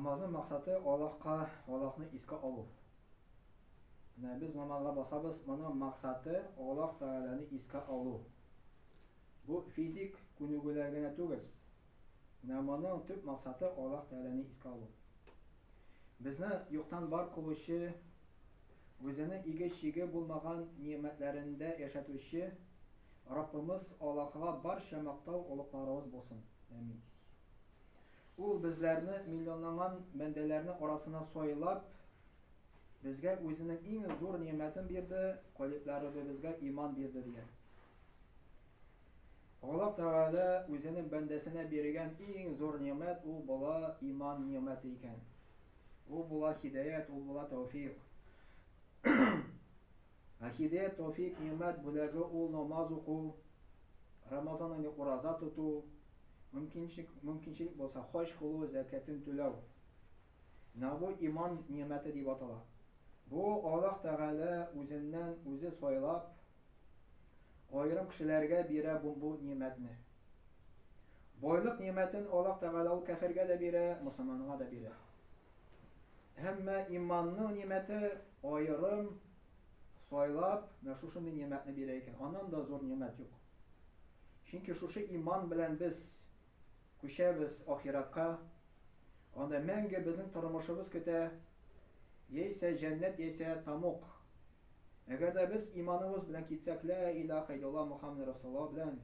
Namazın maqsadi Allohni esga oluv. Biz namazga basabız, mana maqsadi Alloh taolani esga oluv. Bu fizik ko'nikuvlargina tugul. Namazning tub maqsadi Alloh taolani esga oluv. Bizni yo'qdan bor qilishi, o'zini ega bo'lmagan ne'matlarida yashatuvchi Rabbimiz Allohga barcha maqtov ulug'larimiz bo'lsin. Amin. U bizlarni millionlagan bandalarni orasına so'ylab, bizga o'zining eng zo'r ne'matini berdi, qalblarida bizga iymon berdi degan. Alloh taolo o'zining bandasine bergan eng zo'r ne'mat u bo'la iymon ne'mati ekan. U bo'la hidoyat, u bo'la tavfiq. Hidoyat, tavfiq, ne'mat bularga u namoz o'qu, Ramazon oyida ro'za tutuv, mümkünçilik bo'lsa xo'sh qilib zakatini to'lav. Bu iymon ne'mati deb ataladi. Bu Alloh taolo o'zidan o'zi so'ylab ayrim kishilarga bera bu ne'matni. Boylik ne'matini Alloh taolo kafirga da bera, musulmonga da bera. Hamma iymonning ne'mati ayrim so'ylab, shunday ne'matni bera ekan. Ondan da zo'r ne'mat yo'q. Chunki shu iymon bilan biz ko'chamiz oxiratga. Onda menga bizning turmushimiz keta, yeysa jannat, yeysa tamoq. Agarda biz iymonimiz bilan ketsak, la ilaha illalloh Muhammad rasululloh bilan,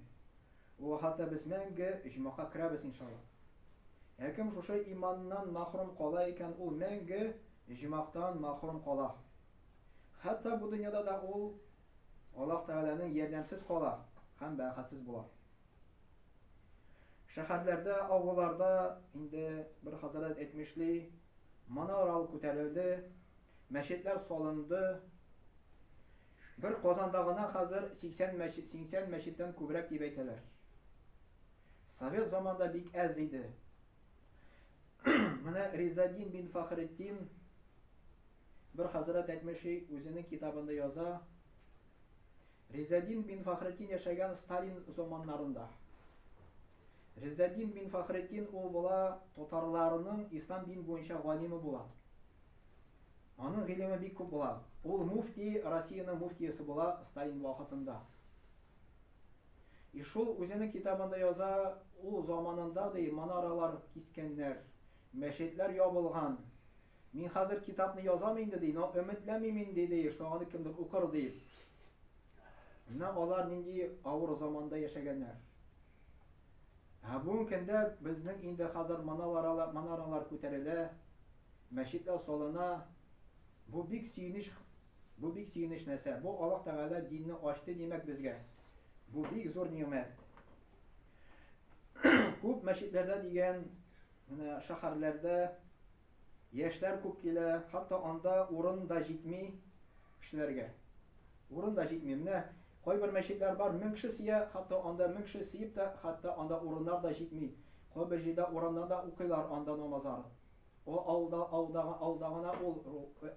u hatta biz menga ijmoga kiramiz inshaalloh. Kim shu iymondan mahrum qola ekan, u menga ijmoqdan mahrum qola. Hatta bu dunyoda da u Alloh taolaning yordamsiz qola, ham baxtsiz bo'ladi. Shaharlarda, avvallarda indi bir hazrat etmişli, manaral ko'tarildi, masjidlar solindi. Bir Qozondagina hozir 80 masjiddan ko'proq deb aytadilar. Sovet zamonida bek az edi. Mana Rizaddin bin Faxriddin bir hazrat aytmişi o'zining kitobida yoza. Rizaddin bin Faxriddin yashagan Stalin zamonlarında. Rizaddin bin Faxriddin o bo'la tatarlarning islom din bo'yicha g'olimi bo'ladi. Onun ilmi bek ko'p bo'ladi. O mufti, Rossiyaning muftiyasi bo'ladi Stalin vaqtida. Shu o'zining kitobida yoza, u zamonında manoralar kiskenler, masjidlar yopilgan. Men hozir kitobni yozamen dedi, umidlanmayman dedi, shularni kimdir o'qir deb. Ular nindi avur zamonda yashaganlar. Bugun kunda bizning endi hozir manoralar ko'tariladi, masjidlar solina. Bu bek siyinish narsa. Bu Alloh taolo dinni ochdi demak bizga. Bu bek zo'r ne'mat. Ko'p masjidlarda degan, mana shaharlarda yoshlar ko'p keladi, hatto onda o'rin da yetmay kishilarga. O'rin da yetmay. Mana qo'y bir masjidlar bor, 1000 kishi siya, hatto onda 1000 kishi siyib da, hatto onda o'rinlar da yetmay. Qo'y bir yerda o'rinlarda o'qiylar onda namozlar. O aldagana ol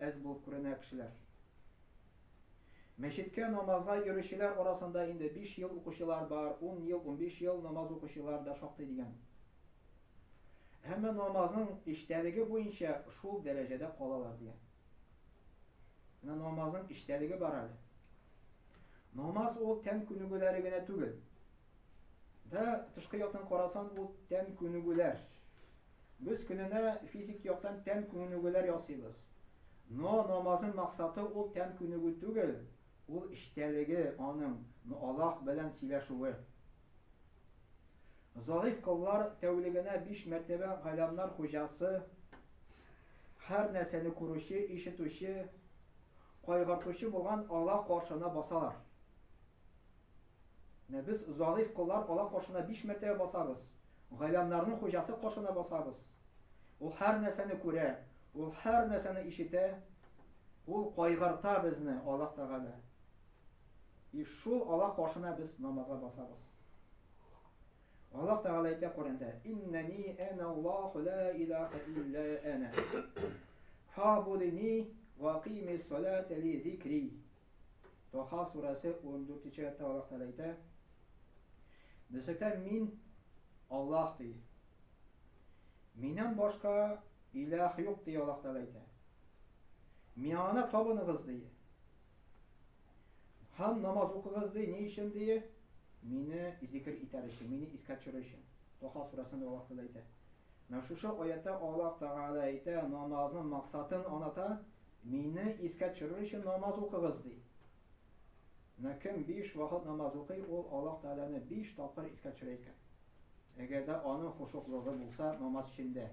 az bo'lib ko'rinar kishilar. Masjidga namozga yurishchilar orasida endi 5 yil o'quvchilar bor, 10 yil, 15 yil namoz o'quvchilar da shoqdi degan. Hamma namozning ishtaligi bo'yicha shu darajada qolalar degan. Mana namozning ishtaligi bor hali. Namoz u tan ko'nikuvlarigina tugul. Da tishqi yoqdan qarasan u tan ko'nikuvlar. Biz kunini fizik yoqdan tan ko'nikuvlar yasaymiz. Namozning maqsadi u tan ko'nikuv tugul, u ishtaligi, onim Alloh bilan silashuvi. Zoif qullar tavligina 5 martaba g'alamlar xo'jasi, har narsani ko'rishi, eshitushi, qayg'urtushi bo'lgan Alloh qarshina bosalar. Biz zoif qullar Alloh qarshina 5 martaba bosamiz. G'alamlarning xo'jasi qarshina bosamiz. U har narsani ko'ra, u har narsani eshita, u qayg'urta bizni Alloh taolo. Shu Alloh qarshina biz namozga bosamiz. Alloh taolo aytdi Qur'onda: "Innani ana Allohu la ilaha illa ana. Fa'budni va qimis solata li zikri." Toha surasi 14-oyatda Alloh taolo aytdi: "Bizga men Alloh deydi. Mendan boshqa ilah yok diye Allah Teala ayta. Miyana tabınıгыз diye. Ham namaz okıгыз diye, ne için diye? Meni zikr iter için, meni iskat çürür için. Toha surasında Allah Teala ayta. Şu ayette Allah Teala ayta namazın maksatını anlata, meni iskat çürür için namaz okıгыз diye. Kim 5 vakit namaz okuy, ol Allah Teala'nı 5 tapkır iskat çüreyken. Eğer de onun hoşukluğu bulsa namaz içinde.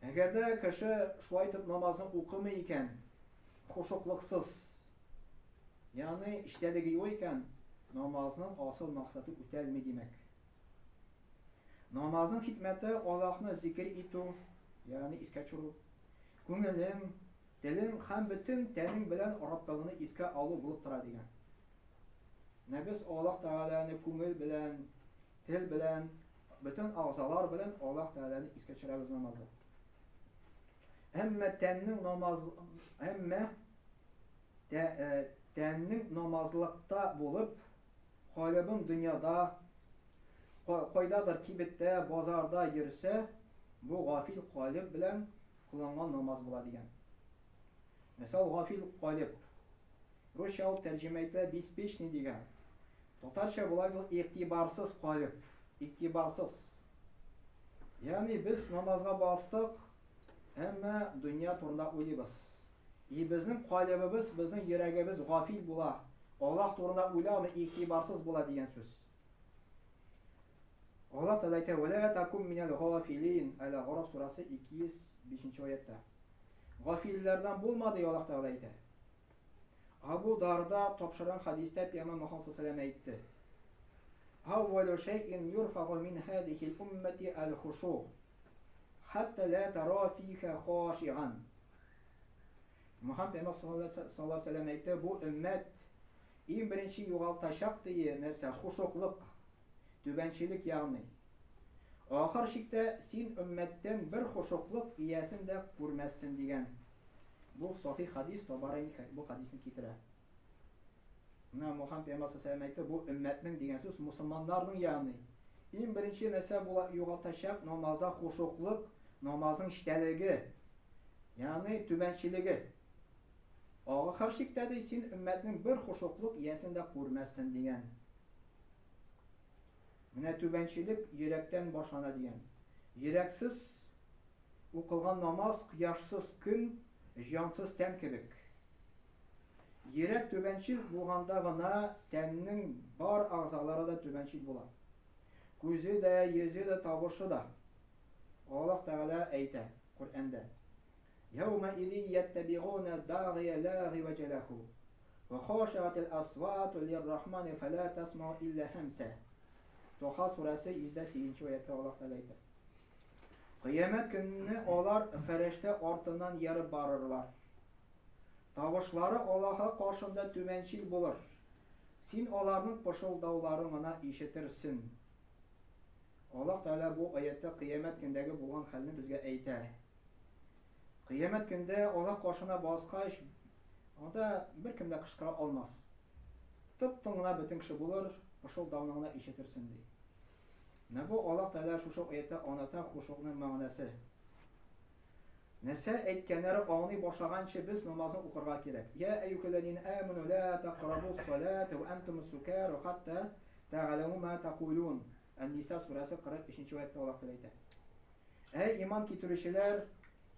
Eğer de kişi şu aytıp namazını okumayken, hoşukluksuz, yani iştedigi yok iken, namazının asıl maksadı ütelmi demek. Namazın hikmeti Allah'ını zikir etu, yani iskat çürü. Küngelim, dilim hem bütün tenin bilen Rabbini iske alı bulup tura degen. Ne biz Allah Teala'nı küngül bilen, til bilen, bütün ağzalar bilen Allah Teala'nı iske çürüyoruz namazda. Emme tennin namaz, emme tennin namazlıkta bulup, kalbin dünyada, koydadır kibette, bazarda girse, bu gafil kalb bilen kılınan namaz bula degen. Mesela gafil kalb. Rusçalı tercümeyle 5 ne degen? Tatarça bulaydı iktibarsız kalb. İktibarsız. Yani biz namazga bastık, ama dünya turunda oyluyuz. Bizim kalbimiz, bizim yüreğimiz gafil bula. Allah turunda oyla mı iktibarsız bula diyen söz. Allah Teala ayta ve la takun minel gafilin. El-Araf surası 205. ayette. Gafillerden bulma diyor Allah Teala ayta. Abu Darda topşıran hadiste Peygamber Muhammed sallallahu aleyhi ve sellem aytti. Avvalu şey'in yurfa'u min hadihi'l ummeti el-huşu. Hatta la tara fiha khashi'an. Muhammed Peygamber sallallahu aleyhi ve sellem aytti. Bu ümmet en birinci yoğaltaşak diye nerse huşukluk, tübençilik yani. Ahir şekilde sen ümmetten bir huşukluk iyesin de görmezsin diyen. Bu sahih hadis, Tabarani bu hadisini getire. Muhammed Peygamber sallallahu aleyhi ve sellem bu ümmetinin diyen söz Müslümanların yani. En birinci nesel yoğaltaşak namaza huşukluk, namazın işteligi, yani tübençiliği. Ahir şekilde de sen ümmetinin bir huşukluk iyesin de görmezsin diyen. Mine tübençilik yürekten başlana diyen. Yüreksiz okılgan namaz, kıyaşsız gün, jansız ten kebek. Yürek tübençil bulganda gana teninin bar ağzaları da tübençil bulan. Gözü de, yüzü de, tavışı da. Allah Teala ayta Kur'an'da. Yevme izi yettebiğune dâgiye la gıvece lehu. Ve khâşatil asvâtu lirrahmani fe la tesma'u illa hemse. Toha suresi 108. ayette Allah Teala ayta. Kıyamet gününü onlar ferişte ortadan yarı barırlar. Tavışları Allah'a karşında tümençil bulur. Sen onların pışıldavlarını işitirsin. Allah Teala bu ayette kıyamet gündeki bulan halini bizge ayta. Kıyamet günde Allah karşına basqaş, onda bir kimde kışkıra olmaz. Tıptığına bütün kişi bulur, pışıldavlarını işitirsin diye. Ne bu Allah Teala şu ayette anlatan huşuğunun manası. Nese etkenleri anı başlagança biz namazını okurga gerek. Ya eyyuhellezine amenu la taqrabus salate ve entumus sukaru hatta ta'lamu ma taqulun. En-Nisa suresi 43. ayette Allah Teala ayta. Ey iman getirişçiler,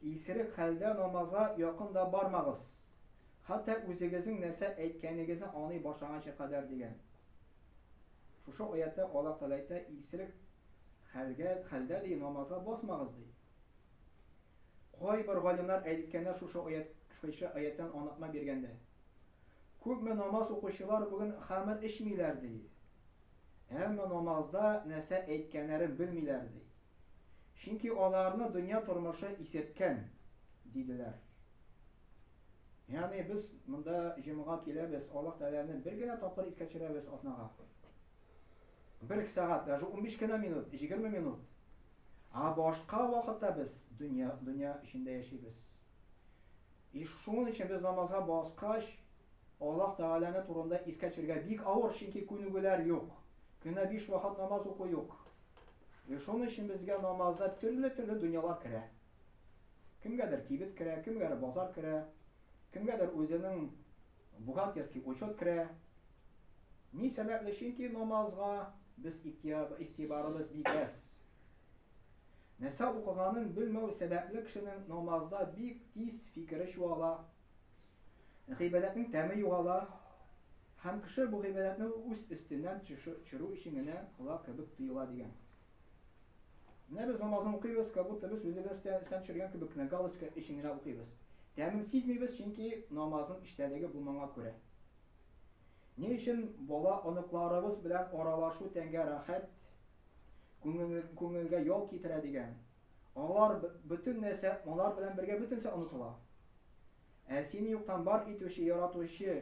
isirik halde namaza yakında barmağız. Hatta özünüzün nese etkeninizi anı başlagança kadar diyen. Şu ayette Allah Teala ayta isirik halde diye namaza basmağız diye. Koy bir galimler aytkenler şu ayetten anlatma bergende. Köpme namaz okuşular bugün hamır içmeyler diye. Hem namazda nese aytkenlerin bilmeyler diye. Çünkü onlarını dünya turmuşu isetken dediler. Yani biz bunda cemaat kelebez Allah Teala'nın bir gene tapır iskaçırabız atnağa. 1 saat, yani 15 minut, 20 minut. Başka vakitte biz dünya içinde yaşayız. Şunun için biz namaza basqaş Allah Teala'nın turunda iskaçırga bik ağır çünkü günügüler yok. Güne 5 vakit namaz oku yok. Шуның өчен безгә намазда төрле дөньялар керә. Кемгәдер кибет керә, кемгәдер базар керә, кемгәдер үзенең бухгалтерский учет керә. Ни сәбәпле? Чөнки намазга без игътибарыбыз бик әз. Нәрсә укыганын белмәү сәбәпле кешенең намазда бик тиз фикере чуала, гыйбадәтнең тәме югала, һәм кеше бу гыйбадәтне үз өстеннән төшерү өчен генә кыла кебек тоела дигән. Менә без намазны укыйбыз, как будто без үзебездән төшергән кебек кенә галочка өчен генә укыйбыз. Тәмен сизмибез, чөнки намазның эчтәлеге булмаңа күрә. Ни өчен бала оныкларыбыз белән аралашу тәнгә рәхәт, күңелгә ял китерә дигән. Алар бөтен нәрсә, алар белән бергә бөтенсе онытыла. Сине юктан бар итүче, яратучы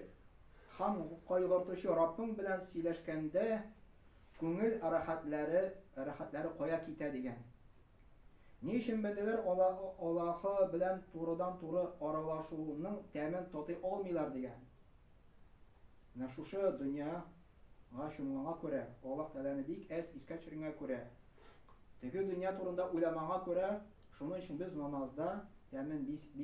һәм кайгыртучы Раббың белән сөйләшкәндә күңел рәхәтләре кая китә дигән. Ни өчен бәндәләр Аллаһы белән турыдан-туры аралашуның тәмен татый алмыйлар дигән. Менә шушы дөньяга чумганга күрә, Аллаһ Тәгаләне бик әз искә төшергәнгә күрә, теге дөнья турында уйламанга күрә, шуның өчен без намазда тәмен